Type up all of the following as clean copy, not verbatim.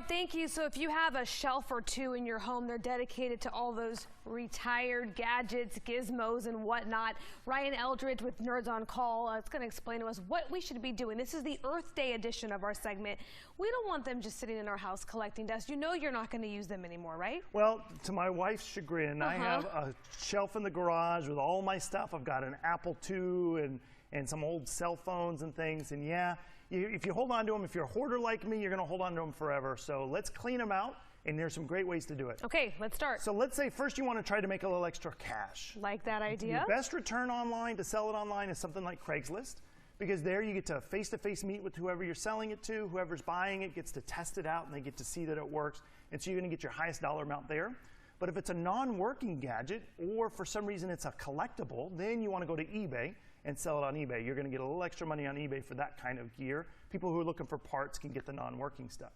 Thank you. So if you have a shelf or two in your home, they're dedicated to all those retired gadgets, gizmos, and whatnot. Ryan Eldridge with Nerds on Call is going to explain to us what we should be doing. This is the Earth Day edition of our segment. We don't want them just sitting in our house collecting dust. You know you're not going to use them anymore, right? Well, to my wife's chagrin, I have a shelf in the garage with all my stuff. I've got an Apple II and some old cell phones and things. And yeah, if you hold on to them, if you're a hoarder like me, you're going to hold on to them forever. So let's clean them out, and there's some great ways to do it. Okay, let's start. So let's say first you want to try to make a little extra cash. Like that idea? Your best return online to sell it online is something like Craigslist, because there you get to face-to-face meet with whoever you're selling it to. Whoever's buying it gets to test it out, and they get to see that it works. And so you're going to get your highest dollar amount there. But if it's a non-working gadget, or for some reason it's a collectible, then you want to go to eBay and sell it on eBay. You're going to get a little extra money on eBay for that kind of gear. People who are looking for parts can get the non-working stuff.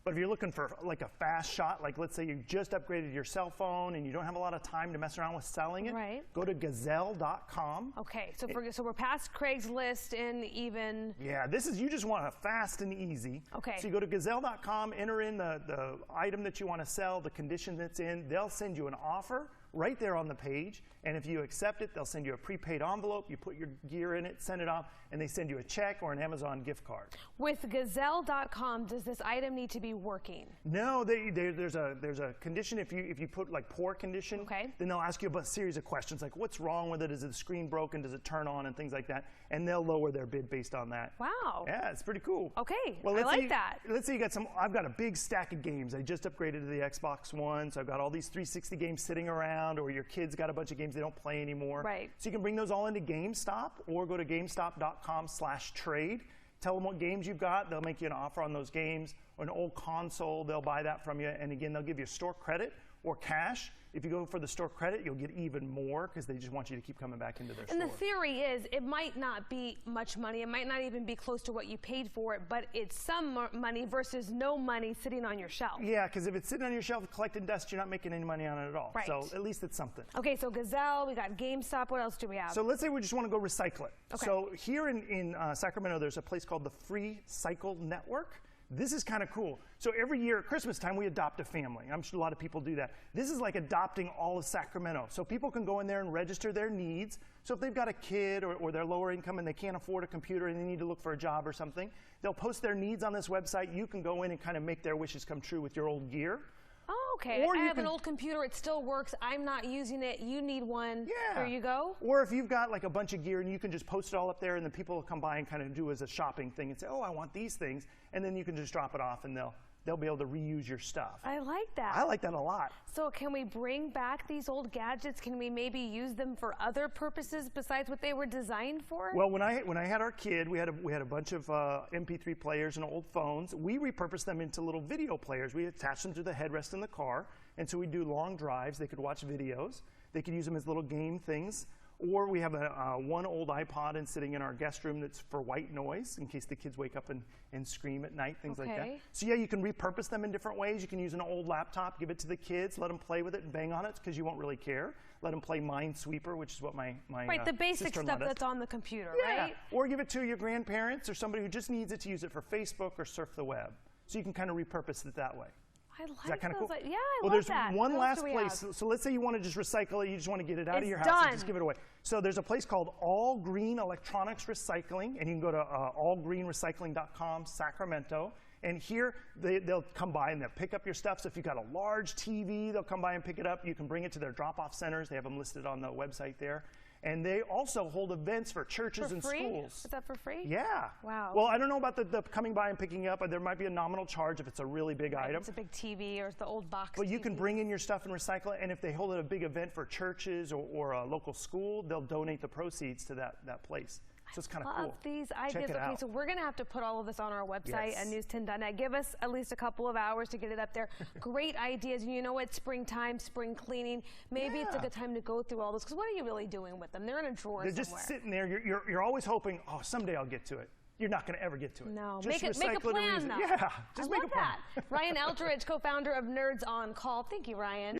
But if you're looking for like a fast shot, like let's say you just upgraded your cell phone and you don't have a lot of time to mess around with selling it, go to Gazelle.com. Okay, so we're past Craigslist and even... Yeah, you just want a fast and easy. Okay. So you go to Gazelle.com, enter in the item that you want to sell, the condition that's in. They'll send you an offer right there on the page, and if you accept it, they'll send you a prepaid envelope. You put your gear in it, send it off, and they send you a check or an Amazon gift card. With Gazelle.com, does this item need to be working? No, there's a condition. If you put like poor condition, then they'll ask you a series of questions like what's wrong with it? Is the screen broken? Does it turn on? And things like that, and they'll lower their bid based on that. Wow. Yeah, it's pretty cool. Okay, well, I like that. Let's say you got I've got a big stack of games. I just upgraded to the Xbox One, so I've got all these 360 games sitting around, or your kids got a bunch of games they don't play anymore. Right. So you can bring those all into GameStop, or go to GameStop.com/trade. Tell them what games you've got. They'll make you an offer on those games. Or an old console, they'll buy that from you. And again, they'll give you store credit or cash. If you go for the store credit, you'll get even more because they just want you to keep coming back into their store. And the theory is it might not be much money. It might not even be close to what you paid for it, but it's some money versus no money sitting on your shelf. Yeah, because if it's sitting on your shelf collecting dust, you're not making any money on it at all. Right. So at least it's something. Okay, so Gazelle, we got GameStop. What else do we have? So let's say we just want to go recycle it. Okay. So here in Sacramento, there's a place called the Free Cycle Network. This is kind of cool. So every year at Christmas time, we adopt a family. I'm sure a lot of people do that. This is like adopting all of Sacramento. So people can go in there and register their needs. So if they've got a kid or they're lower income and they can't afford a computer and they need to look for a job or something, they'll post their needs on this website. You can go in and kind of make their wishes come true with your old gear. Oh, okay. I have an old computer. It still works. I'm not using it. You need one. Yeah. There you go. Or if you've got like a bunch of gear and you can just post it all up there, and then people will come by and kind of do as a shopping thing and say, oh, I want these things. And then you can just drop it off and they'll be able to reuse your stuff. I like that. I like that a lot. So can we bring back these old gadgets? Can we maybe use them for other purposes besides what they were designed for? Well, when I had our kid, we had a bunch of MP3 players and old phones. We repurposed them into little video players. We attached them to the headrest in the car, and so we do long drives. They could watch videos. They could use them as little game things. Or we have one old iPod sitting in our guest room that's for white noise in case the kids wake up and scream at night, things like that. So yeah, you can repurpose them in different ways. You can use an old laptop, give it to the kids, let them play with it and bang on it because you won't really care. Let them play Minesweeper, which is what my right, the basic stuff that's on the computer, right? Or give it to your grandparents or somebody who just needs it to use it for Facebook or surf the web. So you can kind of repurpose it that way. I like Is that kind of cool? Yeah, I love that. Well, there's one last place. So let's say you want to just recycle it. You just want to get it out of your house and just give it away. So there's a place called All Green Electronics Recycling, and you can go to allgreenrecycling.com, Sacramento. And here, they'll come by and they'll pick up your stuff. So if you've got a large TV, they'll come by and pick it up. You can bring it to their drop-off centers. They have them listed on the website there. And they also hold events for churches and schools. Is that for free? Yeah. Wow. Well, I don't know about the coming by and picking up. There might be a nominal charge if it's a really big item. It's a big TV or it's the old box But you TV. can bring in your stuff and recycle it. And if they hold a big event for churches or a local school, they'll donate the proceeds to that place. So it's kind of cool. Love these ideas. Okay, so we're going to have to put all of this on our website at news10.net. Give us at least a couple of hours to get it up there. Great ideas. And you know what? Springtime, spring cleaning. Maybe it's a good time to go through all this. Because what are you really doing with them? They're in a drawer somewhere. They're just sitting there. You're always hoping, oh, someday I'll get to it. You're not going to ever get to it. No. Just make a plan, though. Yeah. Just I love that. Ryan Eldridge, co-founder of Nerds on Call. Thank you, Ryan.